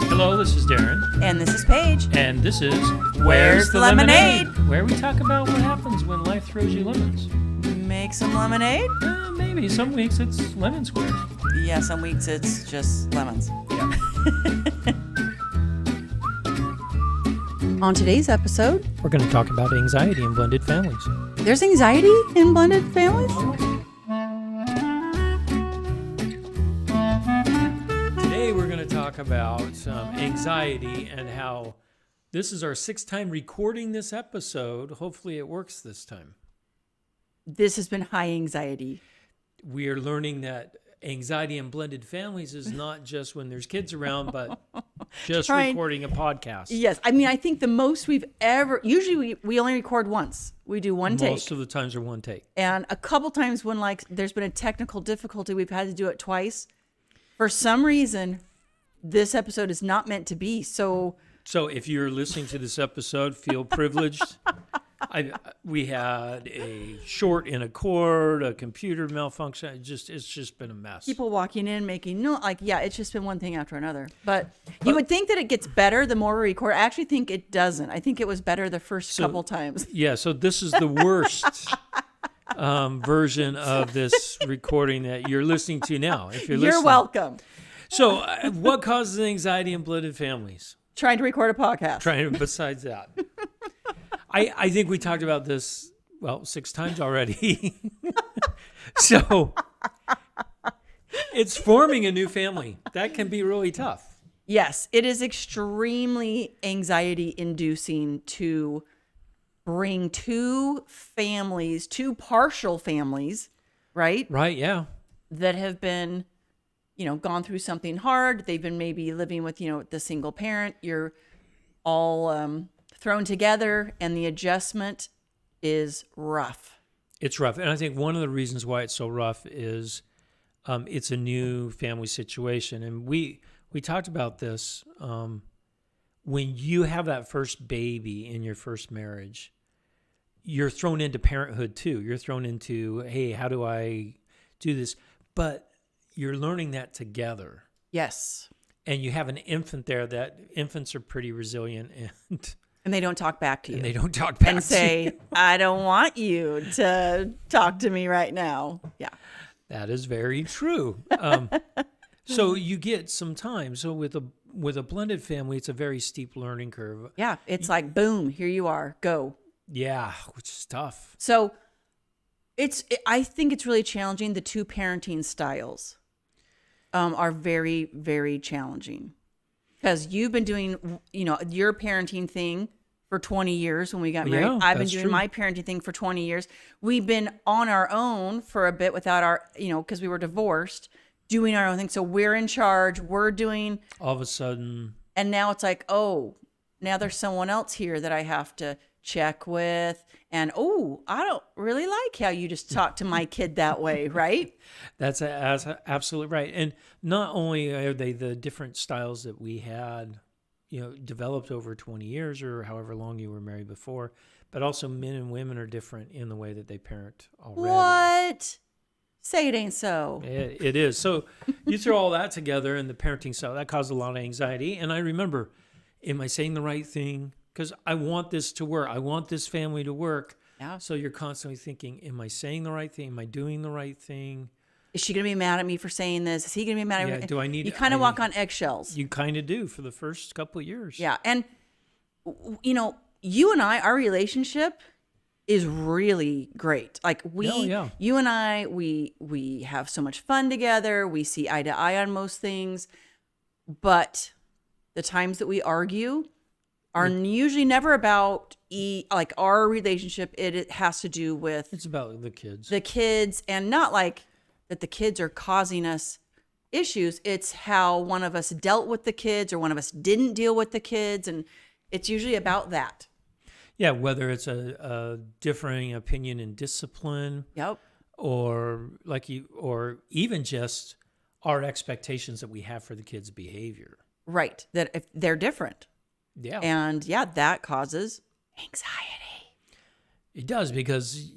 Hello, this is Darren. And this is Paige. And this is Where's the Lemonade? Where we talk about what happens when life throws you lemons. Make some lemonade? Maybe. Some weeks it's lemon squares. Yeah, some weeks it's just lemons. Yeah. On today's episode, We're going to talk about anxiety in blended families. there's anxiety in blended families? Today we're going to talk about anxiety and how this is our 6th time recording this episode. Hopefully it works this time. This has been high anxiety. We are learning that anxiety in blended families is not just when there's kids around, but just recording a podcast. Yes. I mean, I think the most we've ever, usually we only record once. We do one take. Most of the times are one take. And a couple times when there's been a technical difficulty, we've had to do it twice. For some reason, this episode is not meant to be. So if you're listening to this episode, feel privileged. We had a short in a cord, a computer malfunction. It's just been a mess. People walking in making it's just been one thing after another. But you would think that it gets better the more we record. I actually think it doesn't. I think it was better the first couple times. Yeah, so this is the worst version of this recording that you're listening to now. If You're welcome. So what causes anxiety in blended families? Trying to record a podcast. Besides that. I think we talked about this, 6 times already. So it's forming a new family. That can be really tough. Yes, it is extremely anxiety inducing to bring two partial families, right? Right, yeah. That have been, gone through something hard. They've been maybe living with, the single parent. You're all thrown together, and the adjustment is rough. It's rough. And I think one of the reasons why it's so rough is it's a new family situation. And we talked about this. When you have that first baby in your first marriage, you're thrown into parenthood too. You're thrown into, hey, how do I do this? But you're learning that together. Yes. And you have an infant there that infants are pretty resilient and they don't talk back to you. And they don't talk back and say, I don't want you to talk to me right now. Yeah. That is very true. So you get some time. So with a blended family, it's a very steep learning curve. Yeah. It's like, boom, here you are, go. Yeah, which is tough. So I think it's really challenging. The two parenting styles are very, very challenging. Because you've been doing, your parenting thing for 20 years when we got married. Yeah, I've been doing my parenting thing for 20 years. We've been on our own for a bit without our, because we were divorced, doing our own thing. So we're in charge. We're doing. All of a sudden. And now it's like, oh, now there's someone else here that I have to check with. And, I don't really like how you just talk to my kid that way, right? That's absolutely right. And not only are they the different styles that we had, developed over 20 years or however long you were married before, but also men and women are different in the way that they parent already. What? Say it ain't so. It is. So you throw all that together and the parenting style, that caused a lot of anxiety. And I remember, am I saying the right thing? Because I want this to work. I want this family to work. Yeah. So you're constantly thinking, am I saying the right thing? Am I doing the right thing? Is she going to be mad at me for saying this? Is he going to be mad at me? Do I need? You kind of walk on eggshells. You kind of do for the first couple of years. Yeah. And, you and I, our relationship is really great. Like you and I, we have so much fun together. We see eye to eye on most things. But the times that we argue are usually never about our relationship. It has to do with it's about the kids, and not like that the kids are causing us issues. It's how one of us dealt with the kids or one of us didn't deal with the kids, and it's usually about that. Yeah, whether it's a differing opinion in discipline. Yep. Or or even just our expectations that we have for the kids' behavior. Right. That if they're different. Yeah. And that causes anxiety. It does, because,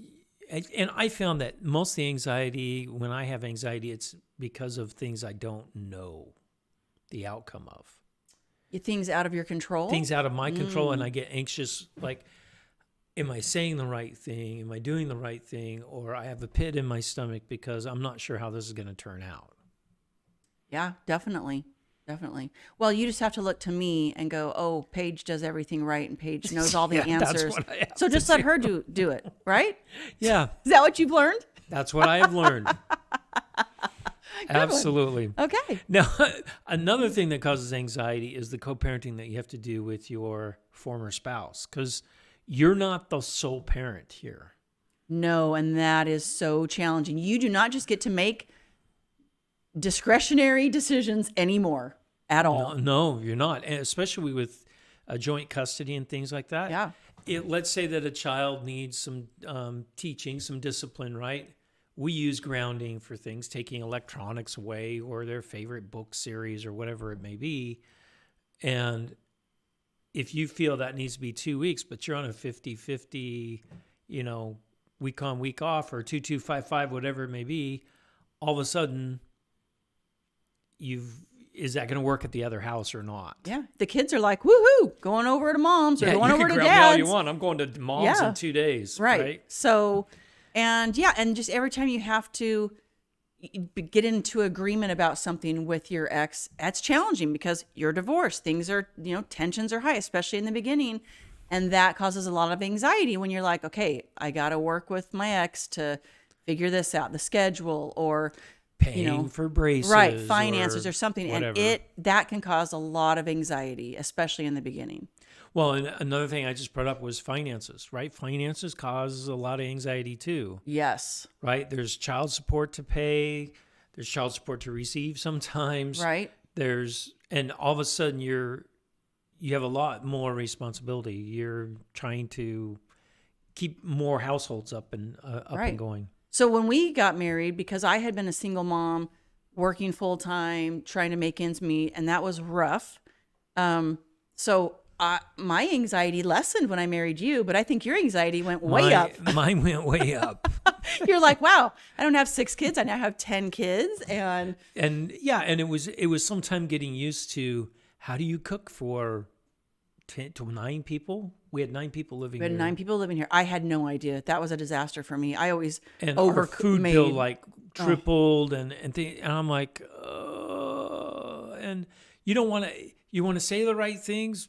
and I found that most of the anxiety, when I have anxiety, it's because of things I don't know the outcome of. Things out of your control? Things out of my control, and I get anxious, like, am I saying the right thing? Am I doing the right thing? Or I have a pit in my stomach because I'm not sure how this is going to turn out. Yeah, definitely. Definitely. Well, you just have to look to me and go, oh, Paige does everything right and Paige knows all the answers. That's what I have so just let her do it, right? Yeah. Is that what you've learned? That's what I have learned. Absolutely. Okay. Now, another thing that causes anxiety is the co-parenting that you have to do with your former spouse, because you're not the sole parent here. No, and that is so challenging. You do not just get to make discretionary decisions anymore at all. No, you're not. And especially with joint custody and things like that. Yeah. Let's say that a child needs some teaching, some discipline, right? We use grounding for things, taking electronics away or their favorite book series or whatever it may be. And if you feel that needs to be 2 weeks, but you're on a 50-50, week on, week off, or 2-2-5-5, whatever it may be, all of a sudden, is that going to work at the other house or not? Yeah. The kids are like, woohoo, going over to mom's or going over to dad's. You can grab me all you want. I'm going to mom's in 2 days. Right. So, and just every time you have to get into agreement about something with your ex, that's challenging because you're divorced. Things are, tensions are high, especially in the beginning. And that causes a lot of anxiety when you're like, okay, I got to work with my ex to figure this out, the schedule or paying for braces. Right, finances or something. Whatever. And that can cause a lot of anxiety, especially in the beginning. Well, and another thing I just brought up was finances, right? Finances cause a lot of anxiety too. Yes. Right? There's child support to pay. There's child support to receive sometimes. Right. And all of a sudden you have a lot more responsibility. You're trying to keep more households up and going. So when we got married, because I had been a single mom, working full time, trying to make ends meet, and that was rough. So my anxiety lessened when I married you, but I think your anxiety went way up. Mine went way up. You're like, wow, I don't have 6 kids. I now have 10 kids. And it was sometime getting used to, how do you cook for 10 to 9 people? We had 9 people living here. We had 9 people living here. I had no idea. That was a disaster for me. I always our food bill tripled and I'm like, and you don't want to. You want to say the right things.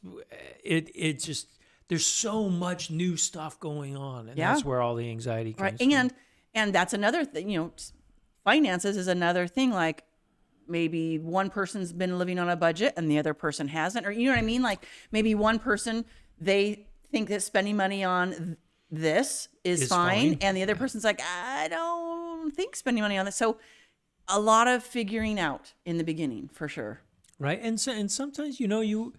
It just, there's so much new stuff going on, and that's where all the anxiety comes from. And that's another thing. Finances is another thing. Like maybe one person's been living on a budget and the other person hasn't, or you know what I mean? Like maybe one person, they think that spending money on this is fine, and the other person's like, I don't think spending money on this. So a lot of figuring out in the beginning, for sure. Right. And sometimes, you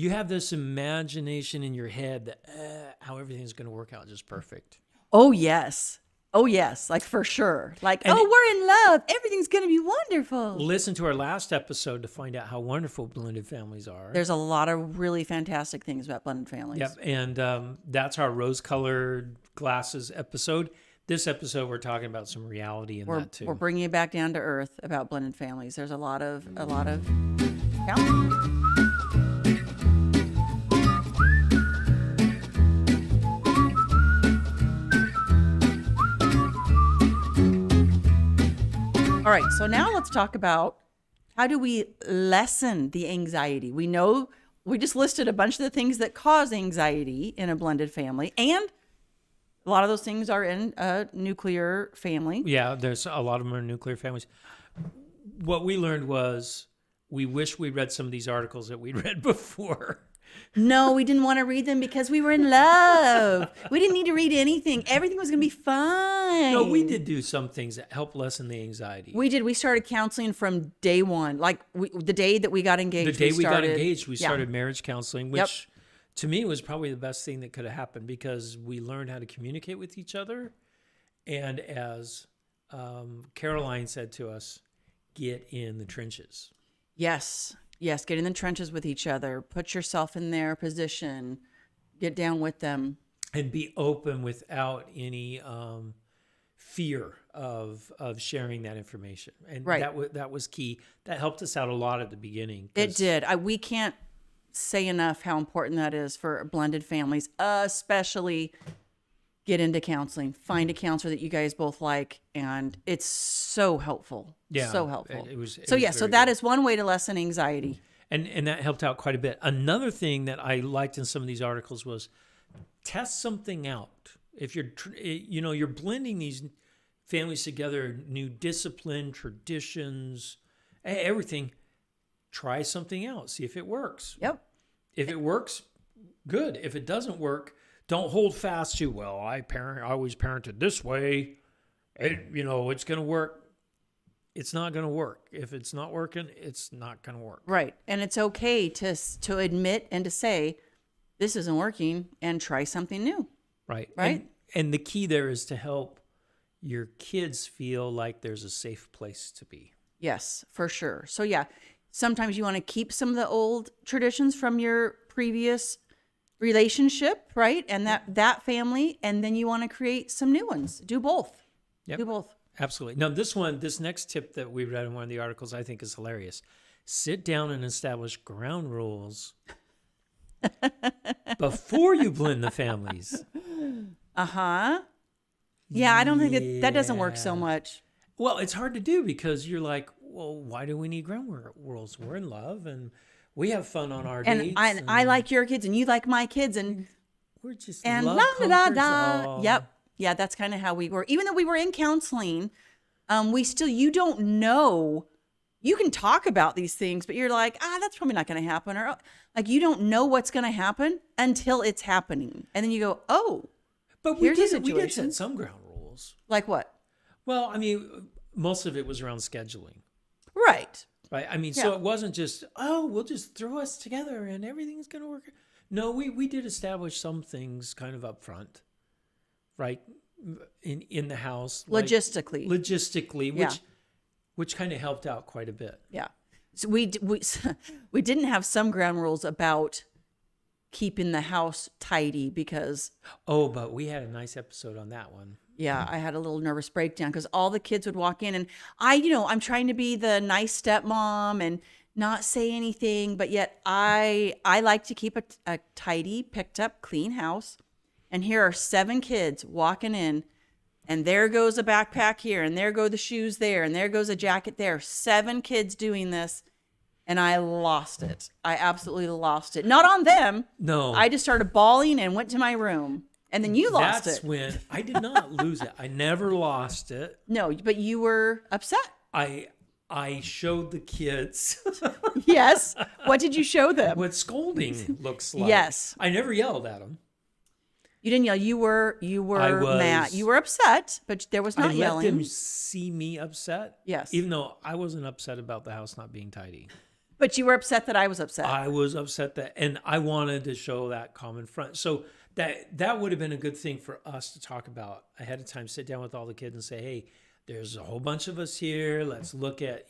have this imagination in your head that how everything's going to work out just perfect. Oh, yes. Like for sure. Like, we're in love. Everything's going to be wonderful. Listen to our last episode to find out how wonderful blended families are. There's a lot of really fantastic things about blended families. Yep. And that's our rose-colored glasses episode. This episode, we're talking about some reality in that too. We're bringing it back down to earth about blended families. There's a lot of talent. All right, so now let's talk about how do we lessen the anxiety? We know we just listed a bunch of the things that cause anxiety in a blended family, and a lot of those things are in a nuclear family. Yeah, there's a lot of them are nuclear families. What we learned was we wish we'd read some of these articles that we'd read before. No, we didn't want to read them because we were in love. We didn't need to read anything. Everything was going to be fine. No, we did do some things that help lessen the anxiety. We did. We started counseling from day one. Like the day that we got engaged. We started marriage counseling, which to me was probably the best thing that could have happened because we learned how to communicate with each other. And as Caroline said to us, get in the trenches. Yes, get in the trenches with each other. Put yourself in their position. Get down with them. And be open without any fear of sharing that information. And Right. that was key. That helped us out a lot at the beginning. It did. We can't say enough how important that is for blended families, especially get into counseling. Find a counselor that you guys both like, and it's so helpful. Yeah, so helpful. It was so very that good. is one way to lessen anxiety. And that helped out quite a bit. Another thing that I liked in some of these articles was test something out. If you're blending these families together, new discipline, traditions, everything, try something out. See if it works. Yep. If it works, good. If it doesn't work, don't hold fast to, well, I always parented this way. It's going to work. It's not going to work. If it's not working, it's not going to work. Right. And it's okay to admit and to say, this isn't working, and try something new. Right. Right. And the key there is to help your kids feel like there's a safe place to be. Yes, for sure. So yeah, sometimes you want to keep some of the old traditions from your previous relationship, right? And that family, and then you want to create some new ones. Do both. Yep. Do both. Absolutely. Now, this next tip that we read in one of the articles, I think is hilarious. Sit down and establish ground rules before you blend the families. Uh-huh. Yeah, I don't think that doesn't work so much. Well, it's hard to do because you're like, well, why do we need ground rules? We're in love and we have fun on our dates. And I like your kids and you like my kids and we're just and love la da da da. all. Yep. Yeah, that's kind of how we were. Even though we were in counseling, you don't know. You can talk about these things, but you're like, that's probably not going to happen. Or like, you don't know what's going to happen until it's happening. And then you go, oh, but we did set some ground rules. Like what? Well, I mean, most of it was around scheduling. Right. Right. I mean, so it wasn't just, we'll just throw us together and everything's going to work. No, we did establish some things kind of up front, right? In the house. Logistically. Which kind of helped out quite a bit. Yeah. So we didn't have some ground rules about keeping the house tidy because. Oh, but we had a nice episode on that one. Yeah, I had a little nervous breakdown because all the kids would walk in and I'm trying to be the nice stepmom and not say anything, but yet I like to keep a tidy, picked up, clean house. And here are 7 kids walking in, and there goes a backpack here, and there go the shoes there, and there goes a jacket there. 7 kids doing this, and I lost it. I absolutely lost it. Not on them. No. I just started bawling and went to my room. And then you lost it. That's when I did not lose it. I never lost it. No, but you were upset. I showed the kids. Yes. What did you show them? What scolding looks like. Yes. I never yelled at them. You didn't yell. You were mad. You were upset, but there was not yelling. I let them see me upset. Yes. Even though I wasn't upset about the house not being tidy. But you were upset that I was upset. I was upset and I wanted to show that common front. So that would have been a good thing for us to talk about ahead of time. Sit down with all the kids and say, hey, there's a whole bunch of us here. Let's look at,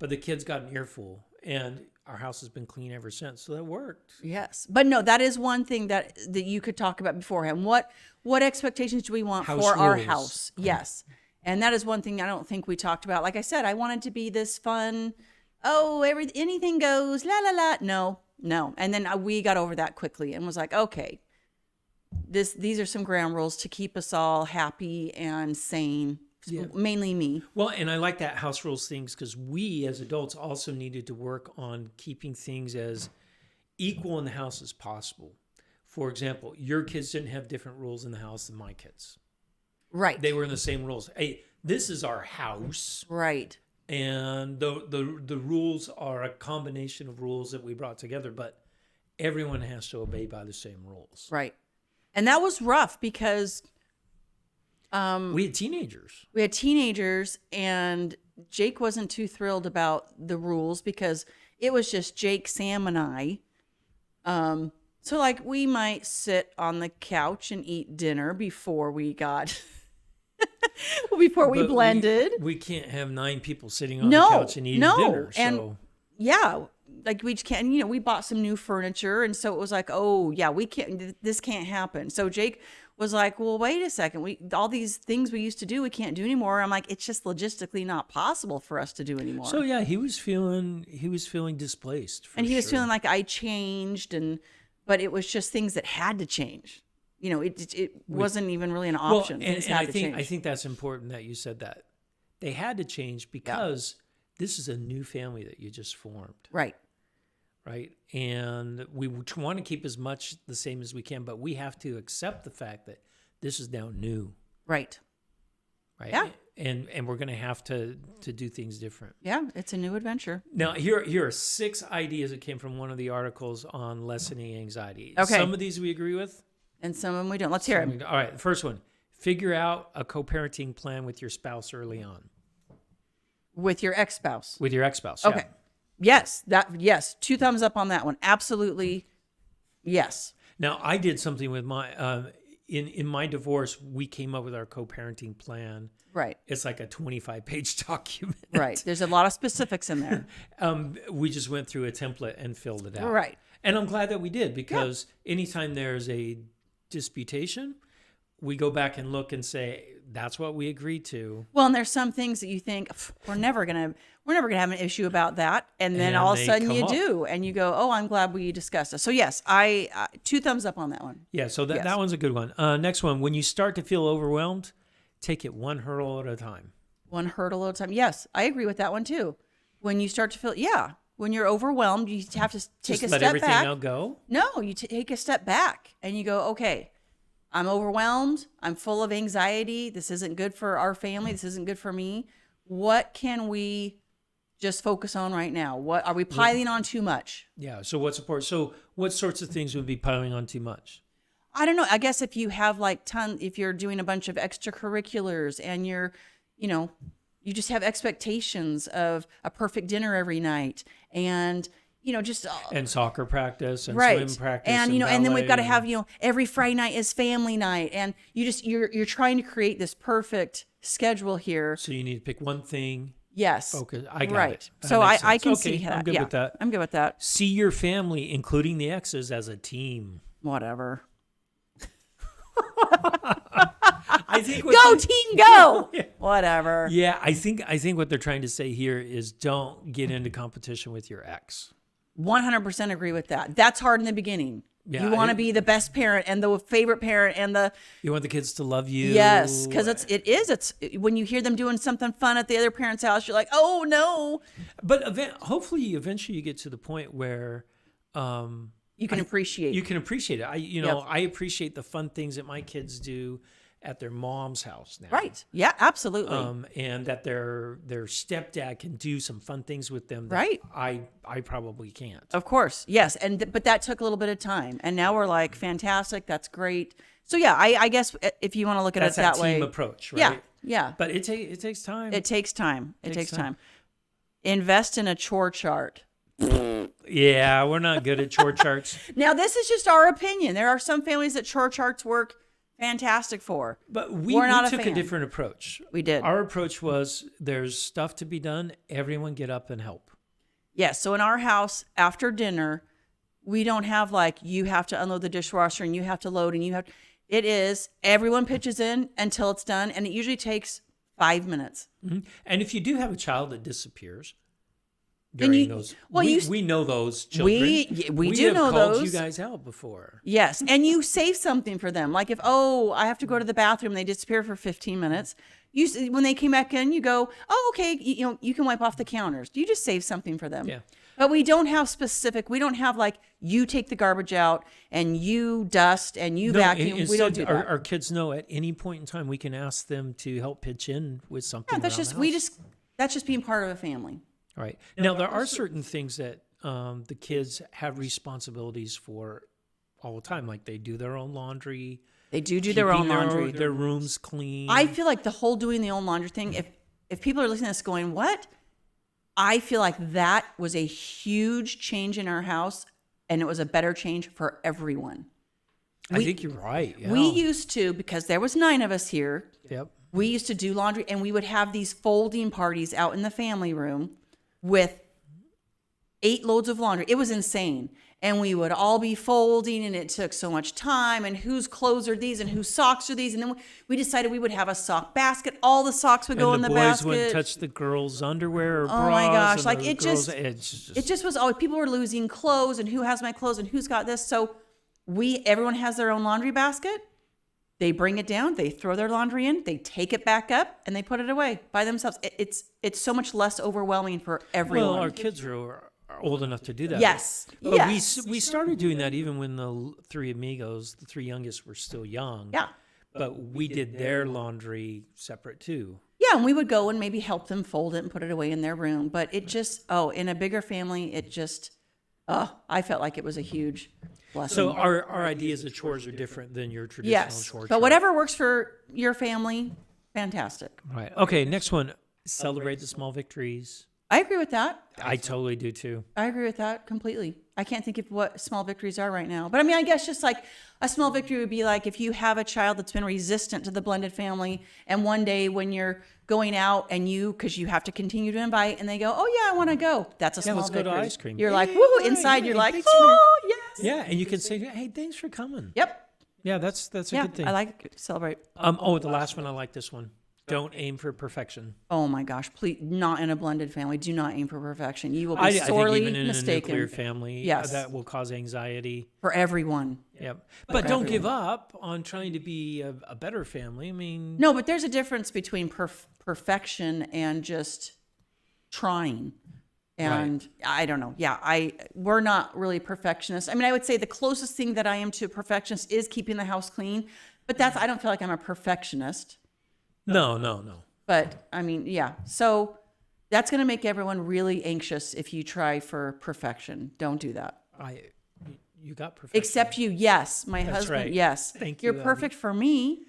but the kids got an earful and our house has been clean ever since. So that worked. Yes. But no, that is one thing that you could talk about beforehand. What expectations do we want for our house? Yes. And that is one thing I don't think we talked about. Like I said, I wanted to be this fun, anything goes, la, la, la. No. And then we got over that quickly and was like, okay, these are some ground rules to keep us all happy and sane. Yeah. Mainly me. Well, and I like that house rules things because we as adults also needed to work on keeping things as equal in the house as possible. For example, your kids didn't have different rules in the house than my kids. Right. They were in the same rules. Hey, this is our house. Right. And the rules are a combination of rules that we brought together, but everyone has to obey by the same rules. Right. And that was rough because we had teenagers. And Jake wasn't too thrilled about the rules because it was just Jake, Sam, and I. So like we might sit on the couch and eat dinner before we got before we blended. We can't have 9 people sitting on the couch and eating dinner. So. And yeah, like we just can't, we bought some new furniture. And so it was like, oh yeah, we can't, this can't happen. So Jake was like, well, wait a second. All these things we used to do, we can't do anymore. I'm like, it's just logistically not possible for us to do anymore. So yeah, he was feeling displaced. And he was feeling like I changed, but it was just things that had to change. It wasn't even really an option. Well, and I think that's important that you said that. They had to change because this is a new family that you just formed. Right. Right. And we want to keep as much the same as we can, but we have to accept the fact that this is now new. Right. Right. Yeah. And we're going to have to do things different. Yeah. It's a new adventure. Now, here are 6 ideas that came from one of the articles on lessening anxiety. Okay. Some of these we agree with. And some of them we don't. Let's hear it. All right. The first one, figure out a co-parenting plan with your spouse early on. With your ex-spouse. With your ex-spouse. Okay. Yeah. Yes. 2 thumbs up on that one. Absolutely. Yes. Now, I did something with my, in my divorce, we came up with our co-parenting plan. Right. It's like a 25-page document. Right. There's a lot of specifics in there. We just went through a template and filled it out. Right. And I'm glad that we did, because anytime there's a disputation, we go back and look and say, that's what we agreed to. Well, and there's some things that you think we're never gonna have an issue about that, and then all of a sudden you do, and you go, oh, I'm glad we discussed this. So yes, I 2 thumbs up on that one. Yeah, so that one's a good one. Next one, when you start to feel overwhelmed, take it one hurdle at a time. One hurdle at a time. Yes, I agree with that one too. When you start to feel, when you're overwhelmed, you have to take a step back. Just let everything else go? No, you take a step back and you go, okay, I'm overwhelmed. I'm full of anxiety. This isn't good for our family. This isn't good for me. What can we just focus on right now? What are we piling on too much? Yeah. So So what sorts of things would be piling on too much? I don't know. I guess if you have if you're doing a bunch of extracurriculars and you just have expectations of a perfect dinner every night and and soccer practice and right. swim practice and and then we've got to have every Friday night is family night, and you're trying to create this perfect schedule here. So you need to pick one thing. Yes. Focus. I got right. it. So I can see that. I'm good with that. I'm good with that. See your family, including the exes, as a team. Whatever. I think go team, go. Whatever. Yeah, I think what they're trying to say here is don't get into competition with your ex. 100% agree with that. That's hard in the beginning. Yeah, you want to be the best parent and the favorite parent and you want the kids to love you. Yes, because it's when you hear them doing something fun at the other parent's house, you're like, oh no. But hopefully, eventually, you get to the point where you can appreciate. You can appreciate it. I appreciate the fun things that my kids do at their mom's house now. Right. Yeah, absolutely. And that their stepdad can do some fun things with them that right. I probably can't. Of course. Yes. But that took a little bit of time. And now we're like, fantastic. That's great. So yeah, I guess if you want to look at it that way. Team approach, right? Yeah. Yeah. But it takes time. It takes time. It takes time. Invest in a chore chart. Yeah, we're not good at chore charts. Now, this is just our opinion. There are some families that chore charts work fantastic for. But we took a different approach. We did. Our approach was there's stuff to be done. Everyone get up and help. Yes. So in our house, after dinner, we don't have you have to unload the dishwasher and you have to load and you have. It is everyone pitches in until it's done. And it usually takes 5 minutes. Mm-hmm. And if you do have a child that disappears during those, we know those children. We do know those. Called you guys out before. Yes, and you save something for them. Like if I have to go to the bathroom, they disappear for 15 minutes. When they came back in, you go, oh, okay, you can wipe off the counters. You just save something for them. Yeah. But we don't have specific. We don't have you take the garbage out and you dust and you vacuum. Instead, we don't do that. Our kids know at any point in time we can ask them to help pitch in with something. Yeah, that's just being part of a family. Right. Now, there are certain things that the kids have responsibilities for all the time. Like they do their own laundry. They do their own laundry. Their rooms clean. I feel like the whole doing the own laundry thing, if people are listening to this going, what? I feel like that was a huge change in our house, and it was a better change for everyone. I think you're right. Yeah. We used to, because there was 9 of us here. Yep. We used to do laundry, and we would have these folding parties out in the family room with 8 loads of laundry. It was insane. and we would all be folding, and it took so much time, and whose clothes are these and whose socks are these, and then we decided we would have a sock basket. All the socks would go in the basket. And the boys wouldn't touch the girls' underwear or bras. Oh my gosh, like it just was always, people were losing clothes, and who has my clothes and who's got this. So everyone has their own laundry basket. They bring it down, they throw their laundry in, they take it back up, and they put it away by themselves. It's so much less overwhelming for everyone. Well, our kids are old enough to do that. Yes. But yes. We started doing that even when the three amigos, the three youngest, were still young. Yeah. But we did their laundry separate too. Yeah, and we would go and maybe help them fold it and put it away in their room. But it just, in a bigger family, it just, I felt like it was a huge blessing. So our ideas of chores are different than your traditional chore. But whatever works for your family, fantastic. Right. Okay, next one. Celebrate the small victories. I agree with that. I totally do too. I agree with that completely. I can't think of what small victories are right now. But I mean, I guess just like a small victory would be like if you have a child that's been resistant to the blended family, and one day when you're going out and because you have to continue to invite, and they go, oh yeah, I want to go. That's a small victory. Go to ice cream. You're like, woo, inside you're like, oh, yes. Yeah, and you can say, hey, thanks for coming. Yep. Yeah, that's a good thing. I like to celebrate. The last one, I like this one. Don't aim for perfection. Oh my gosh, please, not in a blended family. Do not aim for perfection. You will be sorely I think even mistaken. In a nuclear family, yes. That will cause anxiety. For everyone. Yep. But don't give up on trying to be a better family. I mean... No, but there's a difference between perfection and just trying. And I don't know. Yeah, we're not really perfectionists. I mean, I would say the closest thing that I am to a perfectionist is keeping the house clean. But I don't feel like I'm a perfectionist. No. But I mean, yeah. So that's going to make everyone really anxious if you try for perfection. Don't do that. You got perfection. Except you, yes. My husband, right. yes. Thank you. You're perfect for me.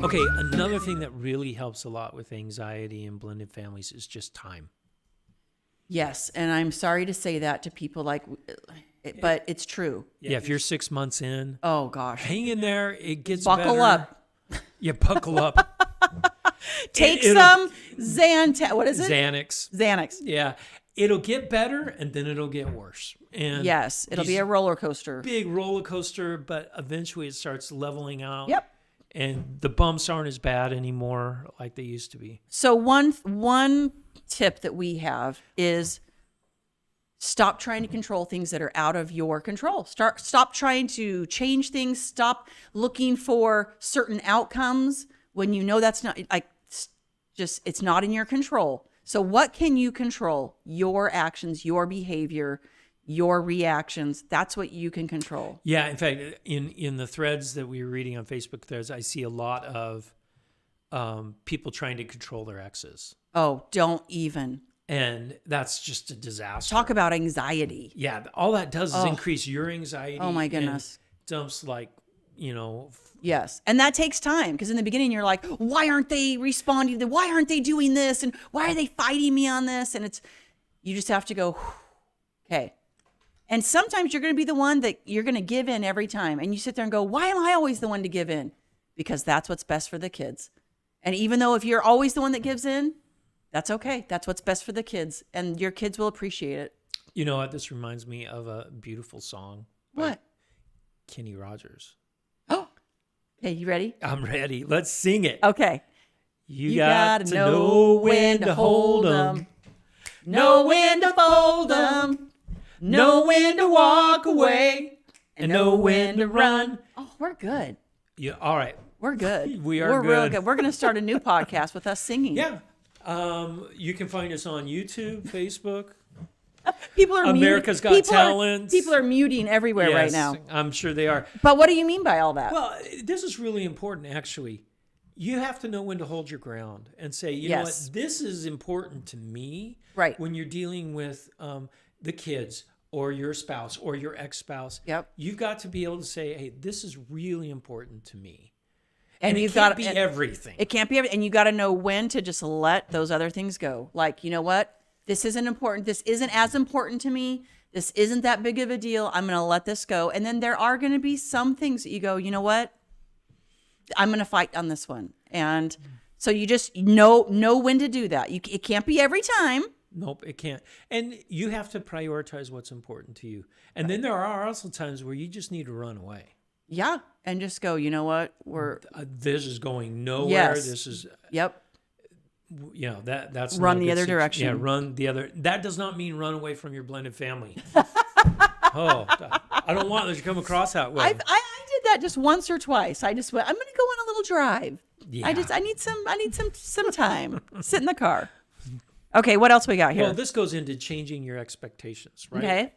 Okay, another thing that really helps a lot with anxiety in blended families is just time. Yes, and I'm sorry to say that to people but it's true. Yeah, if you're 6 months in, oh gosh, hang in there. It gets buckle better. up. Yeah, buckle up. Take some Xanax. What is it? Xanax. Yeah, it'll get better, and then it'll get worse. And yes, it'll be a roller coaster. Big roller coaster, but eventually it starts leveling out. Yep. And the bumps aren't as bad anymore like they used to be. So one tip that we have is stop trying to control things that are out of your control. Stop trying to change things. Stop looking for certain outcomes when you know that's not it's not in your control. So what can you control? Your actions, your behavior, your reactions. That's what you can control. Yeah, in fact, in the threads that we were reading on Facebook threads, I see a lot of people trying to control their exes. Oh, don't even. And that's just a disaster. Talk about anxiety. Yeah, all that does is increase your anxiety. Oh my goodness. Dumps Yes. And that takes time because in the beginning you're like, why aren't they responding? Why aren't they doing this? And why are they fighting me on this? And you just have to go, okay. And sometimes you're going to be the one that you're going to give in every time. And you sit there and go, why am I always the one to give in? Because that's what's best for the kids. And even though if you're always the one that gives in, that's okay. That's what's best for the kids. And your kids will appreciate it. You know what? This reminds me of a beautiful song. What? Kenny Rogers. Oh, hey, you ready? I'm ready. Let's sing it. Okay. You got to know when to hold 'em. Know when to fold 'em. Know when to walk away. And know when to run. Oh, we're good. Yeah. All right. We're good. We're good. Real good. We're going to start a new podcast with us singing. Yeah. You can find us on YouTube, Facebook. People are America's Got Talent. People are muting everywhere right now. I'm sure they are. But what do you mean by all that? Well, this is really important, actually. You have to know when to hold your ground and say, you know what, this is important to me. Right. When you're dealing with the kids or your spouse or your ex-spouse. Yep. You've got to be able to say, hey, this is really important to me. And it can't be everything. It can't be everything. And you got to know when to just let those other things go. Like, you know what? This isn't important. This isn't as important to me. This isn't that big of a deal. I'm going to let this go. And then there are going to be some things that you go, you know what? I'm going to fight on this one. And so you just know when to do that. It can't be every time. Nope, it can't. And you have to prioritize what's important to you. And then there are also times where you just need to run away. Yeah. And just go, you know what? This is going nowhere. Yes. This is. Yep. You know, that's run the other direction. Yeah, run the other. That does not mean run away from your blended family. Oh, I don't want to come across that way. I did that just once or twice. I just went, I'm going to go on a little drive. Yeah. I need some time. Sit in the car. Okay, what else we got here? Well, this goes into changing your expectations, right? Okay.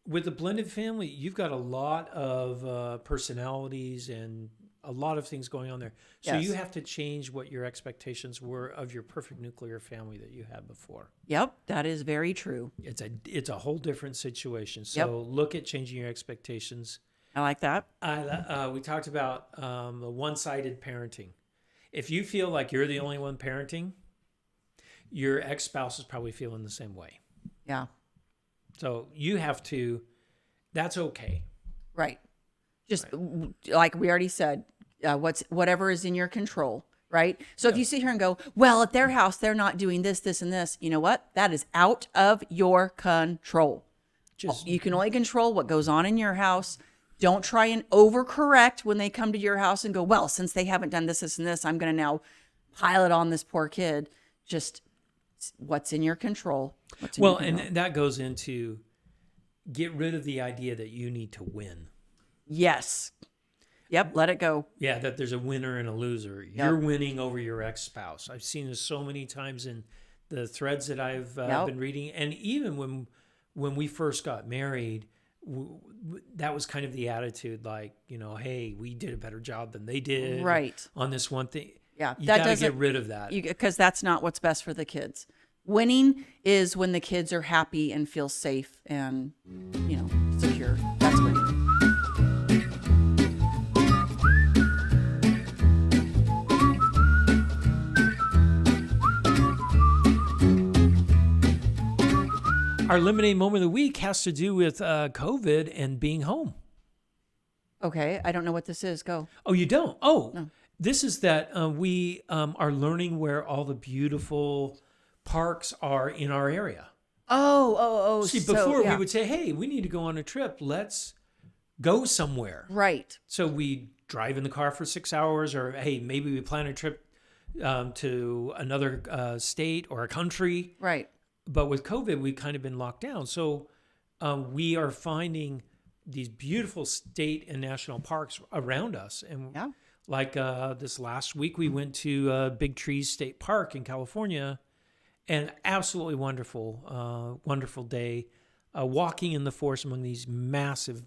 With a blended family, you've got a lot of personalities and a lot of things going on there. So Yes. you have to change what your expectations were of your perfect nuclear family that you had before. Yep, that is very true. It's a whole different situation. So look at changing your expectations. I like that. We talked about the one-sided parenting. If you feel like you're the only one parenting, your ex-spouse is probably feeling the same way. Yeah. So you have to, that's okay. Right. Just like we already said, whatever is in your control, right? So if you sit here and go, well, at their house, they're not doing this, this, and this, you know what? That is out of your control. You can only control what goes on in your house. Don't try and overcorrect when they come to your house and go, well, since they haven't done this, this, and this, I'm going to now pile it on this poor kid. Just what's in your control. And that goes into get rid of the idea that you need to win. Yes. Yep. Let it go. Yeah, that there's a winner and a loser. Yep. You're winning over your ex-spouse. I've seen this so many times in the threads that I've been reading. And even when we first got married, that was kind of the attitude, like, you know, hey, we did a better job than they did on this one thing. Yeah, you got to get rid of that. Because that's not what's best for the kids. Winning is when the kids are happy and feel safe and, you know, secure. That's winning. Our Lemonade Moment of the Week has to do with COVID and being home. Okay, I don't know what this is. Go. Oh, you don't? Oh, no. This is that we are learning where all the beautiful parks are in our area. Oh. See, before we would say, hey, we need to go on a trip. Let's go somewhere. Right. So we drive in the car for 6 hours, or hey, maybe we plan a trip to another state or a country. Right. But with COVID, we've kind of been locked down. So we are finding these beautiful state and national parks around us. And like this last week, we went to Big Trees State Park in California, and absolutely wonderful, wonderful day walking in the forest among these massive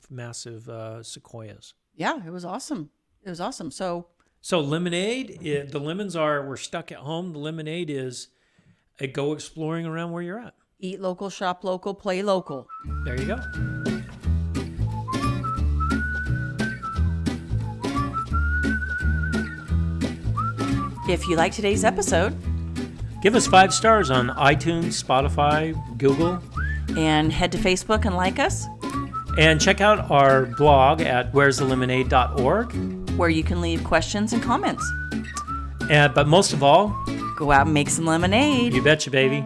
sequoias. Yeah, it was awesome. It was awesome. So lemonade, the lemons are, we're stuck at home. The lemonade is go exploring around where you're at. Eat local, shop local, play local. There you go. If you like today's episode, give us 5 stars on iTunes, Spotify, Google. And head to Facebook and like us. And check out our blog at where'sthelemonade.org, where you can leave questions and comments. But most of all, go out and make some lemonade. You betcha, baby.